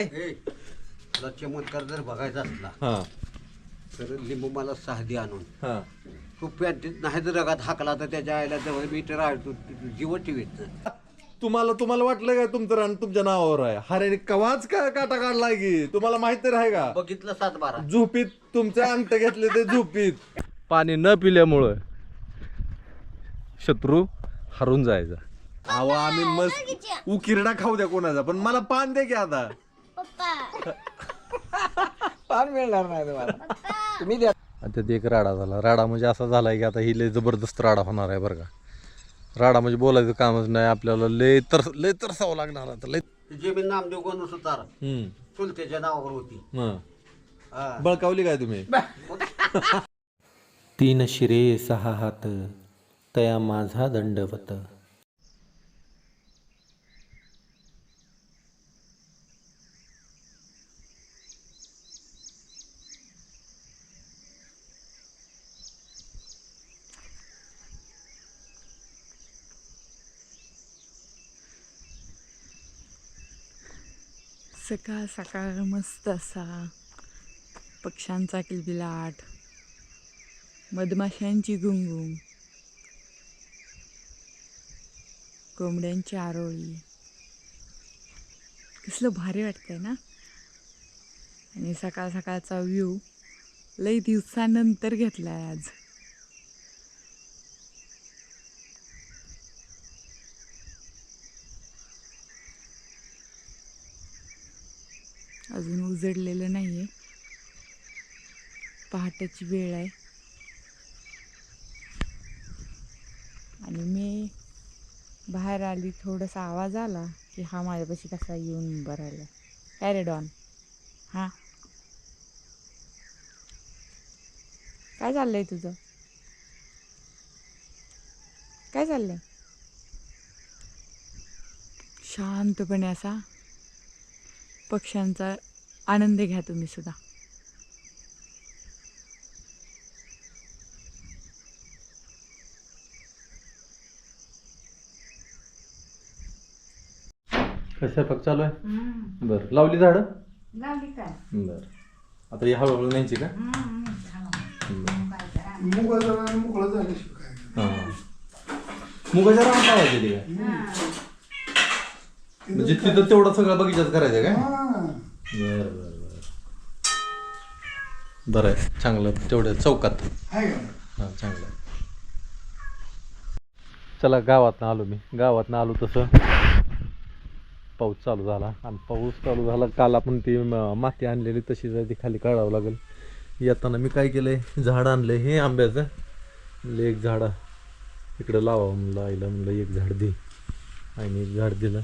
तुला चमत्कार जर बघायचा असला हा तर लिंबू मला साधी आणून हा तू पॅन्टीत नाही जर रगात हाकला तर त्याच्या आईला जवळ मीटर आहे जीव टीव्हीत तुम्हाला वाटलं का तुमचं रान तुमच्या नावावर आहे? अरे कवाच का काटा काढलाय की तुम्हाला माहित तर आहे का? बघितलं 7-12 झोपीत तुमचे अंगठे घेतले ते झोपीत पाणी न पिल्यामुळं शत्रू हरून जायचा. अहो आम्ही मस्त उकिरडा खाऊ द्या कोणाचा पण मला पान दे की आता. पान मिळणार नाही तुम्हाला. तुम्ही द्या. आता ते एक राडा झाला. राडा म्हणजे असा झालाय की आता ही लय जबरदस्त राडा होणार आहे बरं का. राडा म्हणजे बोलायचं कामच नाही आपल्याला. लय तरसावं लागणार आता लय. जमीन नामदेव कोण सुतार चुलत्याच्या नावावर होती. बळकावली काय तुम्ही? 3 शिरे 6 हात तया माझा दंडवत. सकाळ सकाळ मस्त असा पक्ष्यांचा किलबिलाट, मधमाशांची गुंगुंग, कोंबड्यांची आरोळी, कसलं भारी वाटतंय ना. आणि सकाळ सकाळचा व्ह्यू लई दिवसानंतर घेतलाय आज. अजून उजडलेलं नाही आहे. पहाटेची वेळ आहे आणि मी बाहेर आली. थोडासा आवाज आला की हा माझ्यापाशी कसा येऊन उभा राहिला. काय रे डॉन? हां काय चाललंय तुझं? काय चाललंय? शांतपणे असा पक्ष्यांचा आनंद घ्या तुम्ही सुद्धा. कसं पक्ष चालू आहे? बर लावली झाडं? लावली काय? बर आता ही हळूहळू न्यायची का? मुगाच्या रान लावायचे ते काय? म्हणजे तिथं तेवढं सगळं बगीचाच करायचं काय? बर बर बर बरं आहे. चांगलं तेवढ्या चौकात. हां चांगलं आहे. चला गावातनं आलो मी. गावातनं आलो तसं पाऊस चालू झाला. आणि पाऊस चालू झाला काल आपण ती माती आणलेली तशीच आहे ती खाली काढावं लागेल. येताना मी काय केलं आहे झाड आणलं हे आंब्याचं. म्हणलं एक झाड इकडं लावा म्हणलं आईला. म्हणलं एक झाड दे. आणि एक झाड दिलं.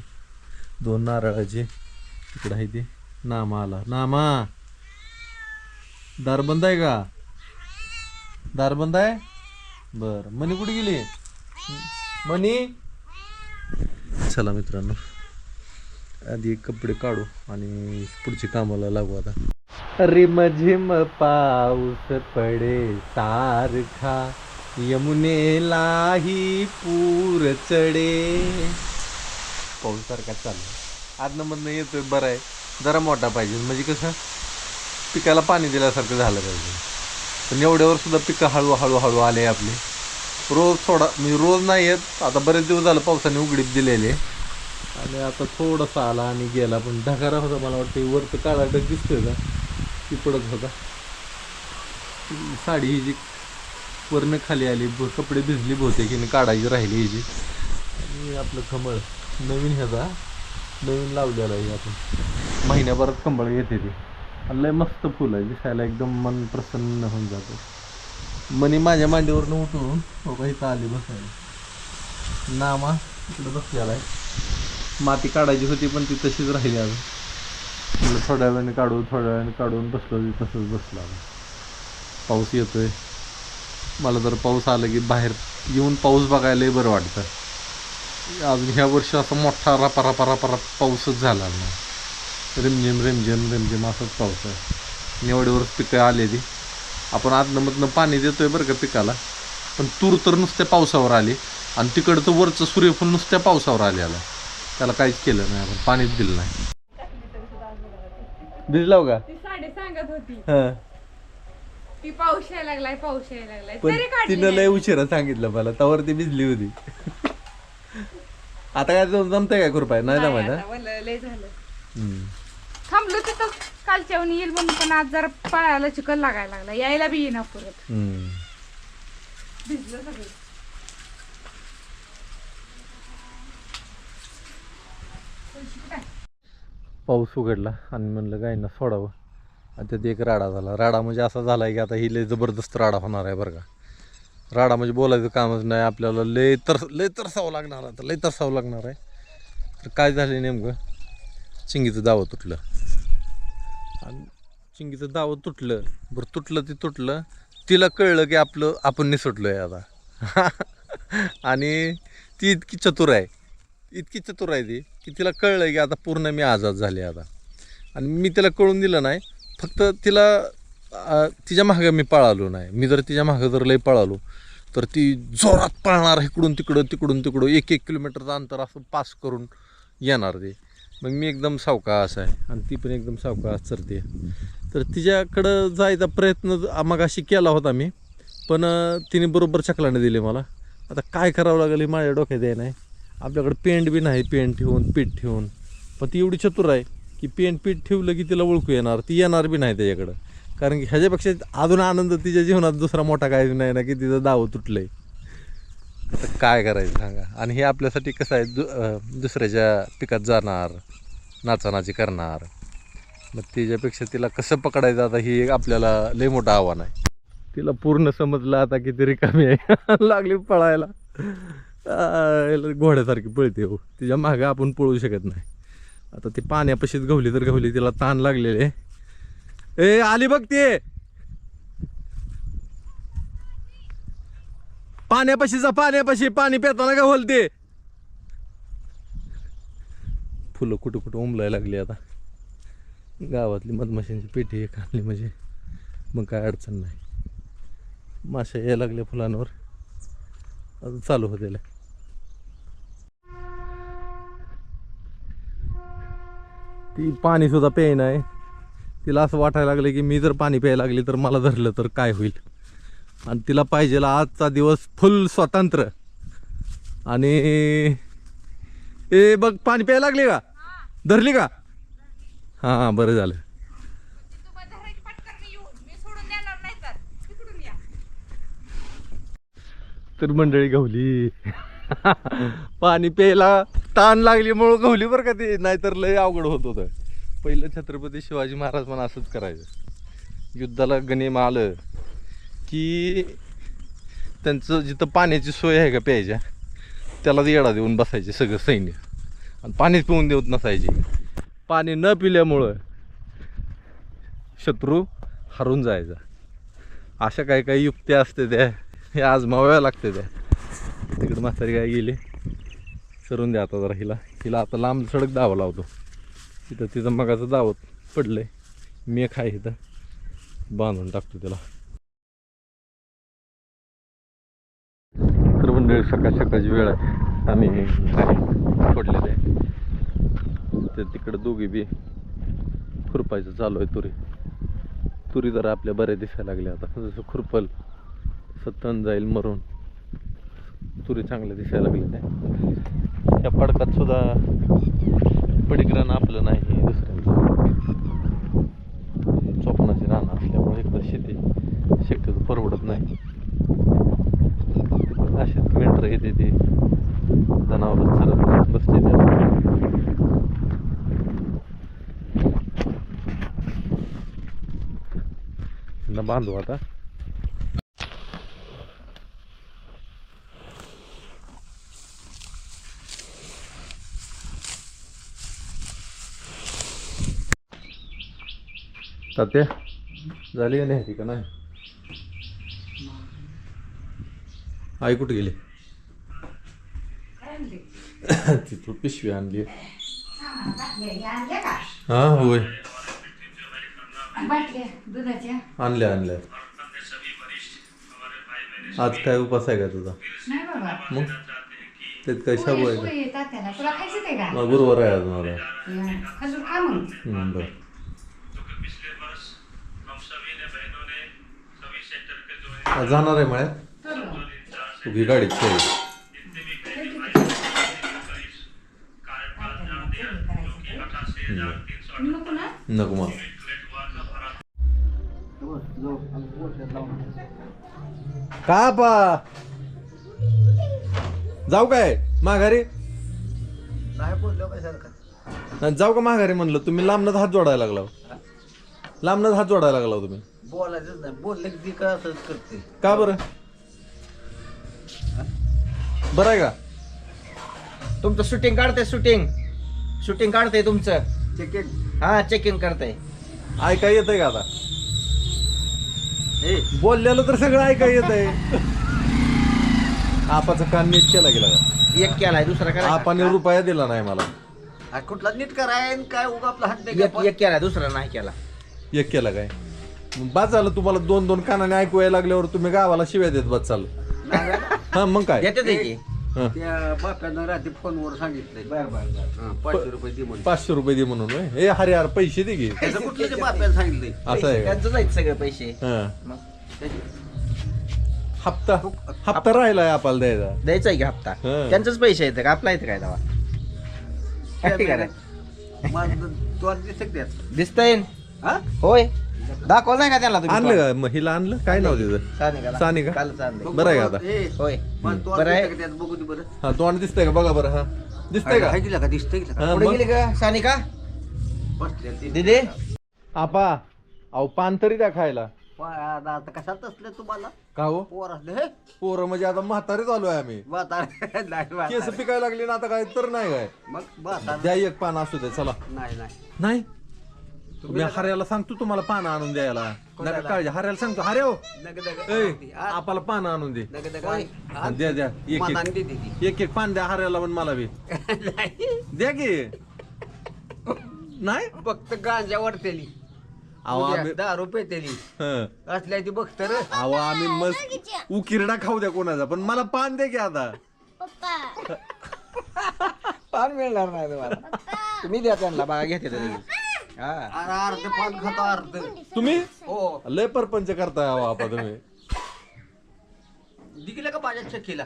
2 नारळाचे इकडं आहे ते. नामा आला. नामा दार बंद आहे का? दार बंद आहे. बर मनी कुठे गेली? मनी चला मित्रांनो आधी कपडे काढू आणि पुढची कामाला लागू आता. रिमझिम पाऊस पडे सारखा यमुनेलाही पूर चढे. पाऊस सारखा चालला आदनमधनं येतोय. बरं आहे जरा मोठा पाहिजे म्हणजे कसं पिकाला पाणी दिल्यासारखं झालं पाहिजे. पण एवढ्यावर सुद्धा पिकं हळूहळू आले आपले. रोज थोडा म्हणजे रोज नाही येत. आता बरेच दिवस झालं पावसाने उघडीप दिलेले आणि आता थोडासा आला आणि गेला. पण ढगारा होता मला वाटतं वरचं काळा ढग दिसतोय का ती पडत होता. साडी ही जी वरनं खाली आली कपडे भिजली बहुतेक की काढायची राहिली हिची. आणि आपलं कमळ नवीन ह्याचा नवीन लावलेला आहे आपण. महिन्याभरात कमळ येते ती. लय मस्त फुल आहे दिसायला एकदम मन प्रसन्न होऊन जातं. मनी माझ्या मांडीवरनं उठून बाबा इथं आली बसायला. नामा इकडं बसलेला आहे. माती काढायची होती पण ती तशीच राहिली अजून. म्हटलं थोड्या वेळाने काढून बसलो तसंच बसलो. पाऊस येतोय. मला जर पाऊस आला की बाहेर येऊन पाऊस बघायलाही बरं वाटतं. अजून ह्या वर्षी असा मोठा रपा पाऊसच झाला नाही. रिमझिम असंच पाऊस आहे. आणि एवढ्यावरच पिकं आलेली. आपण आदनमधनं पाणी देतोय बरं का पिकाला. पण तूर तर नुसत्या पावसावर आली आणि तिकडचं वरचं सूर्यफूल नुसत्या पावसावर आलेलं. त्याला काहीच केलं नाही आपण पाणीच दिलं नाही. भिजलाव का? ती साडे सांगत होती हा ती पाऊस यायला लागलाय पाऊस यायला लागलाय पण तरी काढली तिनं लय नाही. उशिरा सांगितलं मला, तवर ती भिजली होती. आता काय जमतंय काय कृपा नाही नाही, जमायचं? आता वल्ल लय झालं. हम्म. थांबलो तिथं कालच्याहून येईल म्हणून, पण आज जरा पायाला चिकन लागायला लागला, यायला बी येईना परत. हम्म. भिजलं सगळं. पाऊस उघडला आणि म्हणलं गायींना सोडावं. आणि त्यात एक राडा झाला. राडा म्हणजे असा झाला आहे की आता ही लय जबरदस्त राडा होणार आहे बरं का. राडा म्हणजे बोलायचं कामच नाही, आपल्याला लय तरसावं लागणार आहे, तर लय तरसावं लागणार आहे. तर काय झालं नेमकं, चिंगीचं दावं तुटलं. आणि चिंगीचं दावं तुटलं, बरं तुटलं तिला कळलं की आपण निसटलो आहे आता. आणि ती इतकी चतुर आहे ती की तिला कळलं की आता पूर्ण मी आजाद झाले आता. आणि मी तिला कळून दिलं नाही, फक्त तिच्या मागं मी पळालो नाही. मी जर तिच्या मागं जर लई पळालो तर ती जोरात पळणार, इकडून तिकडं 1-1 किलोमीटरचं अंतर असं पास करून येणार ते. मग मी एकदम सावकाश आहे आणि ती पण एकदम सावकाश चरते. तर तिच्याकडं जायचा प्रयत्न मगाशी केला होता मी, पण तिने बरोबर चकलाने दिले मला. आता काय करावं लागेल हे माझ्या डोक्यात आहे नाही. आपल्याकडे पेंट बी नाही, पेंट ठेवून पीठ ठेवून, पण ती एवढी चतुर आहे की पीठ ठेवलं की तिला ओळखू येणार, ती येणार बी नाही त्याच्याकडं. कारण की ह्याच्यापेक्षा अजून आनंद तिच्या जीवनात दुसरा मोठा काही नाही ना की तिचं दावं तुटलं आहे. आता काय करायचं सांगा. आणि हे आपल्यासाठी कसं आहे, दुसऱ्याच्या पिकात जाणार, नाचानाची करणार, मग त्याच्यापेक्षा तिला कसं पकडायचं आता ही एक आपल्याला लय मोठं आव्हान आहे. तिला पूर्ण समजलं आता की ती रिकामी आहे. लागली पळायला, घोड्यासारखी पळते हो. तिच्या मागं आपण पळू शकत नाही. आता ती पाण्यापाशीच गवली, तिला ताण लागलेले. ए आली बघ ते, पाण्यापाशी पाणी पिताना का बोलते. फुलं कुठं उमलायला लागली. आता गावातली मधमाशांची पेटी एक आणली म्हणजे मग काय अडचण नाही. माशा यायला लागल्या फुलांवर, अजून चालू होते. ती पाणी सुद्धा प्याय नाही. तिला असं वाटायला लागलं की मी जर पाणी प्यायला लागली तर मला धरलं तर काय होईल. आणि तिला पाहिजे आजचा दिवस फुल स्वतंत्र. आणि ए बघ पाणी प्यायला लागली का, धरली का? हां बरं झालं. तर मंडळी गवली. पाणी प्यायला ताण लागलीमुळं गवली बरं का ती, नाहीतर लय अवघड होत होतं. पहिलं छत्रपती शिवाजी महाराज पण असंच करायचं. युद्धाला गनिम आलं की त्यांचं जिथं पाण्याची सोय आहे का प्यायच्या, त्याला येडा देऊन बसायचे सगळं सैन्य, आणि पाणीच पिऊन देत नसायचे. पाणी न पिल्यामुळं शत्रू हरून जायचा. अशा काही युक्त्या असते त्या, हे आजमाव्या लागते त्या. तिकडं म्हातारी काय गेली, सरून द्या आता जरा हिला आता लांब सडक दावा लावतो. तिथं मगाचं दावत पडलंय, मेख आहे इथं, बांधून टाकतो त्याला. तर मंडळी सकाळची वेळ आहे, आम्ही सोडलेलं आहे. तर तिकडं दोघी बी खुरपायचं चालू आहे. तुरी जरा आपल्या बऱ्या दिसायला लागल्या. आता जसं खुरपल तण जाईल मरून, तुरी चांगल्या दिसायला लागल्या. त्या पडकात सुद्धा पडीक रान आपलं नाही, दुसऱ्यांचं स्वप्नाची रान असल्यामुळे एकदा शेतीचं परवडत नाही. अशीच मेंढर येते ती जनावर सरत बसते त्यांना बांधू आता. तात्या झाली का नाही का नाही? आई कुठे गेली? तिथून पिशवी आणली. हा होय आणल्या. आज काय उपास आहे का तुझा? मग त्यात काय शाबू आहे का? गुरुवार आहे अजून आता. बरं जाणार आहे मळ्यात उभी गाडीत खेळ. नको मग का पा जाऊ काय माघारी नाही बोललो काय सारखं जाऊ का माघारी म्हणलं. तुम्ही लांबनच हात जोडायला लागला हो. लांबनच हात जोडायला लागला हो तुम्ही. बोलायचंच नाही बोलले की ती काय असंच करते. का बरं बरं आहे का तुमचं शूटिंग काढते शूटिंग काढते तुमचं. चिकन हा चेकिंग करते. ऐका येतंय का आता बोललेलं तर सगळं ऐका येतंय. आपाचा कान नीट केला गेला का एक केलाय दुसरा करा. आपाने रुपया दिला नाही मला. हा, कुठला नीट कराय आणि काय उगा आपला हात नाही एक केलाय दुसरा नाही केला. एक केला काय मग बाद झालं. तुम्हाला दोन दोन कानाने ऐकू यायला लागल्यावर तुम्ही गावाला शिव्या देत बस चालू. हा मग काय येते ते की हं. त्या बाप्यानं रात्री फोनवर सांगितलंय हा, 500 रुपये दे म्हणून. 500 रुपये दे म्हणून होय. ए हरे यार पैसे दे की त्याचं कुठलं ते बाप्यानं सांगितलंय असं आहे का त्यांचं जायचं सगळे पैसे. हं. मग हप्ता राहिलाय आपल्याला द्यायचा. द्यायचा आहे की हप्ता. हं. त्यांचंच पैसे येतं का आपला येतं काय दवा. माझं तो आज दिसत त्यात दिसतंय हा होय. दाखवलं नाही का त्याला तुम्ही आणलं का मग हिला आणलं काय नाव तिचं सानिकाला. सानिका? कालच आणलंय. बरं आहे का आता? ए, होय मला तो आज बरं आहे. दिसतं का त्यात बघू दे बरं. हा तोंड दिसतंय का बघा बरं. हा दिसतंय का हाय दिला का दिसतंय का हा, कुठे मग? गेली का सानिका बसले ते दिदी. आपा अहो पान तरी द्या खायला. आता कशात असलं तुम्हाला का हो पोर असले हे पोरं म्हणजे आता म्हातारे चालू आहे आम्ही. म्हातारे नाही केस म्हातारे. पिकायला लागली ना आता काय तर नाही काय. मग म्हातारे द्या एक पान असू दे चला. नाही नाही नाही मी हऱ्याला सांगतो तुम्हाला पानं आणून द्यायला. नका काळजी हऱ्याला सांगतो. हरे हो नग नग ए आपल्याला पानं आणून दे. नग नग हा, द्या द्या एक मनाने देते ती. एक पान द्या हऱ्याला पण मला बी नाही. द्या की. नाही फक्त गांजा वाढतेली अहो आम्ही 10 रुपये तेली हं. असल्या ती बघ तर अहो आम्ही मस्त उकिरडा खाऊ द्या कोणाचा पण मला पान द्या की आता. पान मिळणार नाही तुम्हाला. तुम्ही द्या त्यांना बघा घेते तरी. हा अर्ध पान खातो अर्ध तुम्ही हो लय परपंच करताय अहो आपा तुम्ही. दिलं का माझ्या चक्कीला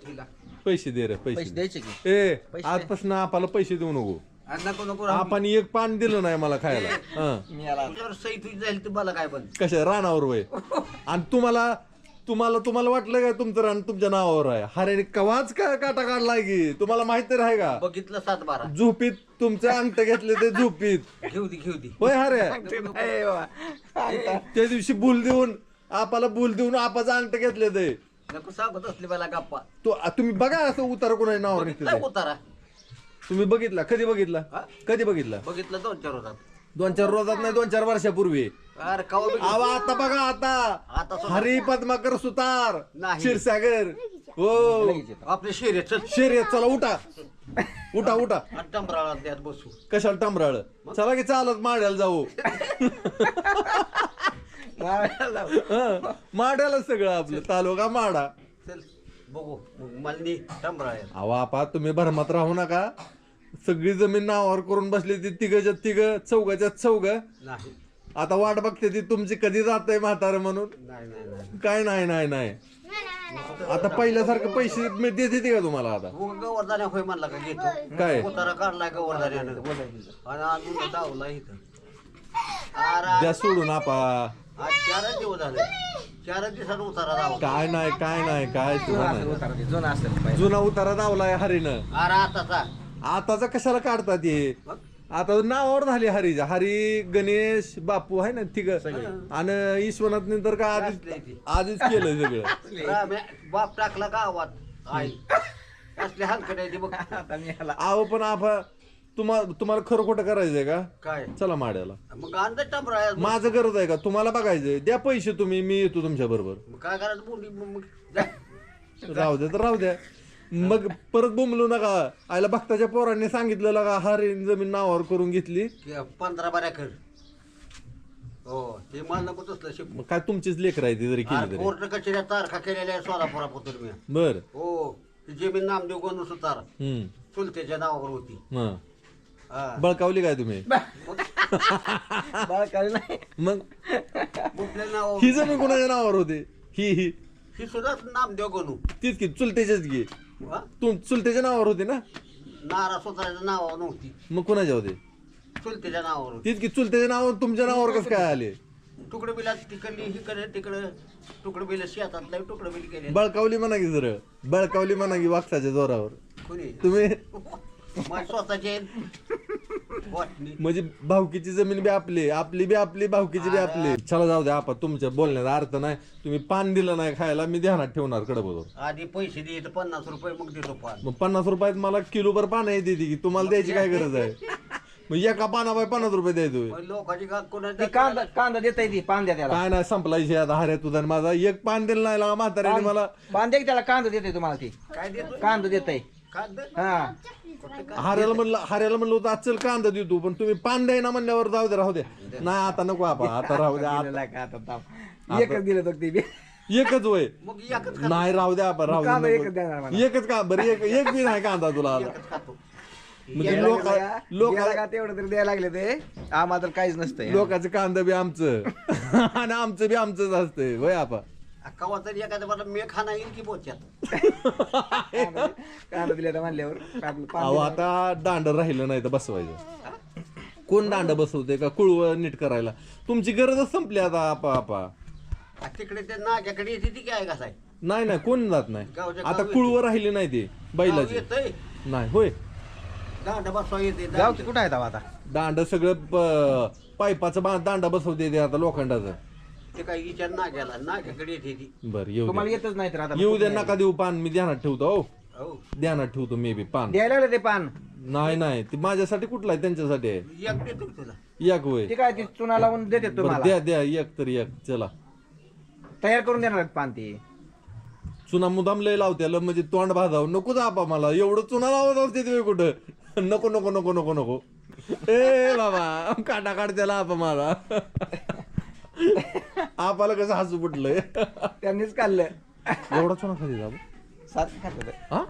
दिला पैसे दे रे पैसे पैसे द्यायचे की. ए पैसे आजपासून आपल्याला पैसे देऊ नको. आणि नको नको आपण एक पान दिलं नाही मला खायला. हं. मी आला. तुझ्यावर सही तुझी जाईल तर मला काय पण कशा रानावर वय आणि तुम्हाला तुम्हाला तुम्हाला वाटलं का तुमचं रान तुमच्या नावावर आहे. हरे कवाच का काटा काढलाय की तुम्हाला माहित तरी आहे का. बघितलं 7-12 झोपीत तुमचे अंगठ घेतले ते झोपीत घेऊ दे होय हरे. ए बाबा. त्या दिवशी भूल देऊन आपाला भूल देऊन आपाचा अंगठ घेतले ते. नको सांगत असले मला गप्पा तुम्ही बघा असं उतार कोणा नावावर निघते काय ते. उतारा तुम्ही बघितला कधी बघितला हा? कधी बघितला. बघितलं 2-4 होतात 2-4 रोजात नाही 2-4 वर्षापूर्वी. अरे कवा अहो आता बघा आता आता सुद्धा. हरी पद्माकर सुतार नाही. क्षीरसागर हो आपले शर्यत शर्यत चला उठा उठा उठा टंबराळात द्यात बसू कशाला टमराळ चला की चालत माड्याला जाऊ. हं, माड्याला सगळं आपलं तालुका माडा. चल बघू मल्ली टंबराळ्यात अहो आपा तुम्ही भरमात राहू नका. सगळी जमीन नावावर करून बसली ती तिघच्या तिघ चौघाच्या चौघ. नाही आता वाट बघते ती तुमची कधी जातंय म्हातारं म्हणून. नाही नाही नाही काय नाही नाही नाही आता पहिल्यासारखं पैसे देते का तुम्हाला आता. गवरदान्या होय म्हणला का घेतो काय उतारा काढलाय गवरदान्यानं आणि अजून दावला इथं अरे द्या सोडून आपा. आज 4 दिवस झाले 4 दिवसानं उतारा दावला काय नाही काय नाही काय तुला नाही. जुना असेल पाहिजे. जुना उतारा दावलाय हरीनं. अरे आताचा आताचा कशाला काढतात हे. मग आता नावावर झाली हरीच्या. हरी गणेश बापू आहे ना तिघ आणि ईश्वरनाथ नंतर का आधीच आधीच केलं सगळं. बाप टाकला गावात आई असले हलकड्याची बघ आता मी आला. आहो पण आपा तुम्हाला खरं खोटं करायचंय का. काय चला माड्याला मग अंदाज टंबराळ्यात माझं गरज आहे का तुम्हाला बघायचंय. द्या पैसे तुम्ही मी येतो तुमच्या बरोबर. मग काय करायचं बोंडी मग जा. राहू द्या तर राहू द्या. मग परत बोंबलू नका. आयला भक्ताच्या पोरांनी सांगितलं का हरी जमीन नावावर करून घेतली. 15 बाऱ्या कर हो ते मला नको तसलं शिक मग काय तुमचीच लेकर आहे ती जरी केली तरी. कोर्ट कचेऱ्या तारखा केलेल्या सोलापुरापासून मी बर हो ती जमीन नामदेव गणू सुतार हम्म चुलत्याच्या नावावर होती हं. हा. बळकावली काय तुम्ही बाळ काय नाही. मग कुठल्या नावावर ही जमीन कोणाच्या नावावर होती. ही सुद्धा नामदेव गणू तीच की चुलतेचेच की हा? तू चुलतेच्या नावावर होती ना नारा स्वतःच्या नावावर नव्हती मग कोणाच्या होते चुलतेच्या नावावर होती. तीच की चुलतेच्या नावावर तुमच्या नावावर कसं काय आले तुकडं बिला तिकडली हिकडे तिकडं तुकडं बिल शेतातलं तुकडं बिल केले बळकावली म्हणा की जर बळकावली म्हणा की वाक्साच्या जोरावर कुणी तुम्ही माझे स्वतःचे वाटणी म्हणजे भावकीची जमीन बी आपली बी आपली भावकीची बी आपली चला जाऊ द्या आपण तुमच्या बोलण्याचा अर्थ नाही तुम्ही पान दिलं नाही खायला मी ध्यानात ठेवणार कडबोर आधी पैसे द्यायचे 50 रुपये मग देतो पान मग 50 रुपयात मला किलोभर पान आहे देते की तुम्हाला द्यायची काय गरज आहे मग एका पानाबाई 50 रुपये द्यायचोय मग लोकांची का ती कोणाची कांदा देता येते पान द्या त्याला काय नाही संपला विषय आता हऱ्या तुझा आणि माझा एक पान दिलं नाही लागा म्हाताऱ्याने मला पान द्या की त्याला कांदा देते तुम्हाला ती काय देतो कांदा देताय कांदा हा हाऱ्याला म्हणलं होतं आजचल कांदा देतो पण तुम्ही पान द्याय ना म्हणल्यावर जाऊ दे राहू द्या नाही आता नको आपण आता राहू द्या दिलेला का आता थांब. एकच दिलं तर ती बी. एकच वय मग एकच नाही राहू द्या आपण राहू कांदा द्या एकच देणार नको. मला. एकच का बरं एक बी नाही कांदा तुला आता. एकच खातो म्हणजे गेला लोक का? लोक गेला का तेवढं तरी द्यायला लागले ते आम्हाला तर काहीच नसतंय लोकांचं कांदा बी आमचं आणि आमचं बी आमचंच असतंय वय आपा कवा तरी एखाद्या मला मे खाना येईल की बोच्यात कांदा दिला तर म्हणल्यावर आपलं पान अहो दिलं. आता दांड राहिलं नाही तर बसवायचं कोण दांड बसवते का कुळवं नीट करायला तुमची गरजच संपली आता आपा तिकडे ते नाक्याकडे येते ती काय कसाय नाही कोण जात नाही गावच्या आता गाव कुळवं राहिली नाही ते बैलाची येतय नाही होय दांड बसवा येते गावची कुठं आहेत आता दांड सगळं पाईपाचं दांडा बसवते ते आता लोखंडाचं ते काही विचार नाक्याला नाक्याकडे येते ती बर येऊ तुम्हाला द्या येतच नाही तर आता येऊ द्या नका देऊ पान मी ध्यानात ठेवतो हो हो ध्यानात ठेवतो मी बी पान द्यायला लागले ते पान नाही ते माझ्यासाठी कुठला आहे त्यांच्यासाठी आहे एक देतो तुला एक वय ते काय ती चुना लावून देते बरं, तुम्हाला द्या एक तरी एक चला तयार करून देणार आहेत पान ते चुना मुदाम लय लावत्याला म्हणजे तोंड भाजावं नको आपा मला एवढं चुना लावत असते तुम्ही कुठं नको ए बाबा काटा काढत्याला आपा मला आपाला कसं हसू फुटलंय त्यांनीच काढलं एवढा चुना खाली जाऊ सात खात्यात हा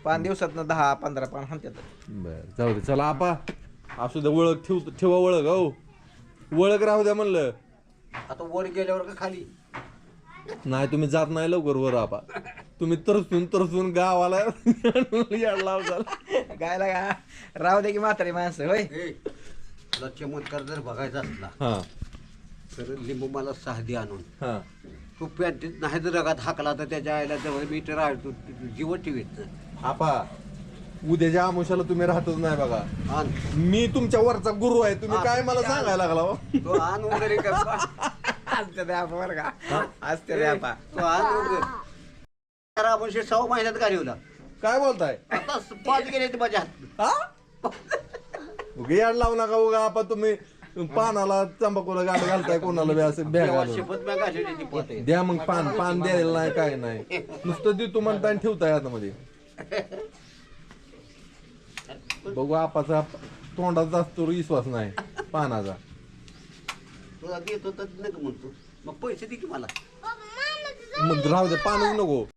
पाच दिवसात 10-15 पान हाणतात बर जाऊ दे चला आपा असू द्या ओळख ठेवा ओळख हो ओळख राहू द्या म्हणलं आता वर गेल्यावर का खाली नाही तुम्ही जात नाही लवकर वर आपा तुम्ही तरसून गावाला याड लावताल गायला का राहू दे की म्हातारी माणसं होय हे तुला चमत्कार जर बघायचा असला हा तर लिंबू मला साधी आणून हा तू पॅन्टीत नाही जर रगात हाकला तर त्याच्या आईला जवळ मीटर आहे जीव ठेवीत आपा उद्याच्या आमुषाला तुम्ही राहतच नाही बघा आण मी तुमच्या वरचा गुरु आहे तुम्ही काय मला सांगायला लागला हो? तो आण वगैरे का असते रे आपा बरं का असते रे आपा तो आण वगैरे आपण 6 महिन्यात गाडीवला काय बोलताय आता 5 गेले ते माझ्या हात हा याड लावू नका उगा आपा तुम्ही पानाला तंबाखूला गाड घालताय कोणाला बी असं बॅग देवा घालून. शपथ मी घातलेली ती पोते. द्या मग पान द्यायला नाही काय नाही नुसतं देतो म्हणताय आणि ठेवताय आतमध्ये बघू आपाचा तोंडात जास्त विश्वास नाही पानाचा तुला देतो तर नको म्हणतो मग पैसे दे की मला मग राहू दे पानच नको